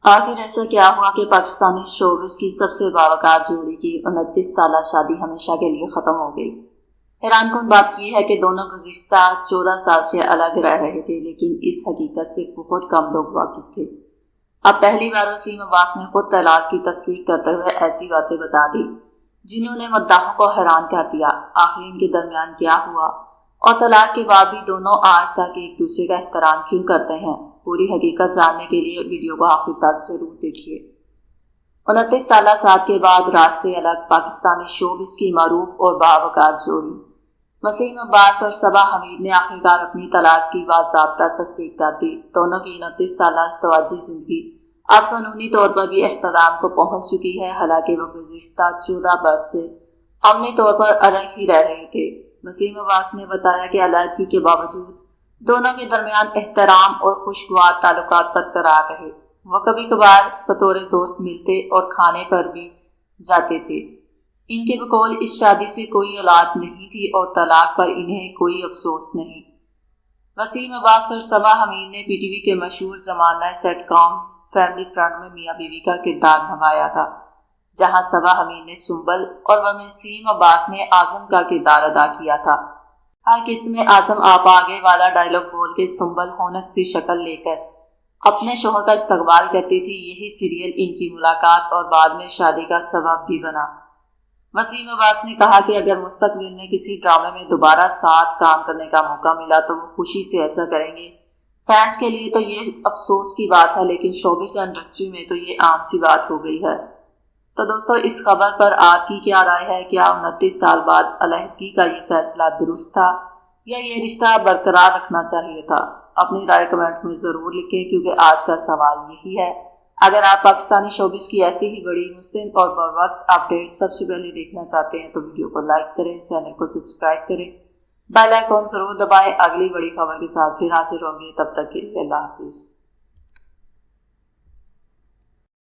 آخر ایسا کیا ہوا کہ پاکستانی شوبز کی سب سے باوقار جوڑی کی 29 سالہ شادی ہمیشہ کے لیے ختم ہو گئی۔ حیران کن بات یہ ہے کہ دونوں گزشتہ 14 سال سے الگ رہ رہے تھے، لیکن اس حقیقت سے بہت کم لوگ واقف تھے۔ اب پہلی بار وسیم عباس نے خود طلاق کی تصدیق کرتے ہوئے ایسی باتیں بتا دی جنہوں نے مداحوں کو حیران کر دیا۔ آخر ان کے درمیان کیا ہوا اور طلاق کے بعد بھی دونوں آج تک ایک دوسرے کا احترام کیوں کرتے ہیں؟ پوری حقیقت جاننے کے لیے ویڈیو کو آخر تک ضرور دیکھیے۔ 29 سالہ ساتھ کے بعد راستے الگ، پاکستانی شوبز کی معروف اور باوقار جوڑی وسیم عباس اور صبا حمید نے آخرکار اپنی طلاق کی باضابطہ تصدیق کر دی۔ دونوں کی 29 سالہ ازدواجی زندگی اب قانونی طور پر بھی اختتام کو پہنچ چکی ہے، حالانکہ وہ گزشتہ 14 برس سے عملی طور پر الگ ہی رہ رہے تھے۔ وسیم عباس نے بتایا کہ علیحدگی کے باوجود دونوں کے درمیان احترام اور خوشگوار تعلقات برقرار رہے۔ وہ کبھی کبھار بطور دوست ملتے اور کھانے پر بھی جاتے تھے۔ ان کے بقول اس شادی سے کوئی اولاد نہیں تھی اور طلاق پر انہیں کوئی افسوس نہیں۔ وسیم عباس اور صبا حمید نے پی ٹی وی کے مشہور زمانہ سیٹ کام فیملی فرینڈ میں میاں بیوی کا کردار نبھایا تھا، جہاں صبا حمید نے سنبل اور وسیم عباس نے اعظم کا کردار ادا کیا تھا۔ ہر قسط میں اعظم آپ آگے والا ڈائلاگ بول کے سنبل ہونک سی شکل لے کر اپنے شوہر کا استقبال کرتی تھی۔ یہی سیریل ان کی ملاقات اور بعد میں شادی کا سبب بھی بنا۔ وسیم عباس نے کہا کہ اگر مستقبل میں کسی ڈرامے میں دوبارہ ساتھ کام کرنے کا موقع ملا تو وہ خوشی سے ایسا کریں گے۔ فینس کے لیے تو یہ افسوس کی بات ہے، لیکن شوبز انڈسٹری میں تو یہ عام سی بات ہو گئی ہے۔ تو دوستو، اس خبر پر آپ کی کیا رائے ہے؟ کیا 29 سال بعد علیحدگی کا یہ فیصلہ درست تھا یا یہ رشتہ برقرار رکھنا چاہیے تھا؟ اپنی رائے کمنٹ میں ضرور لکھیں، کیونکہ آج کا سوال یہی ہے۔ اگر آپ پاکستانی شوبز کی ایسی ہی بڑی مستند اور بروقت اپڈیٹ سب سے پہلے دیکھنا چاہتے ہیں تو ویڈیو کو لائک کریں، چینل کو سبسکرائب کریں، بیل آئیکن ضرور دبائیں۔ اگلی بڑی خبر کے ساتھ پھر حاضر ہوں گے، تب تک کے لیے اللہ حافظ۔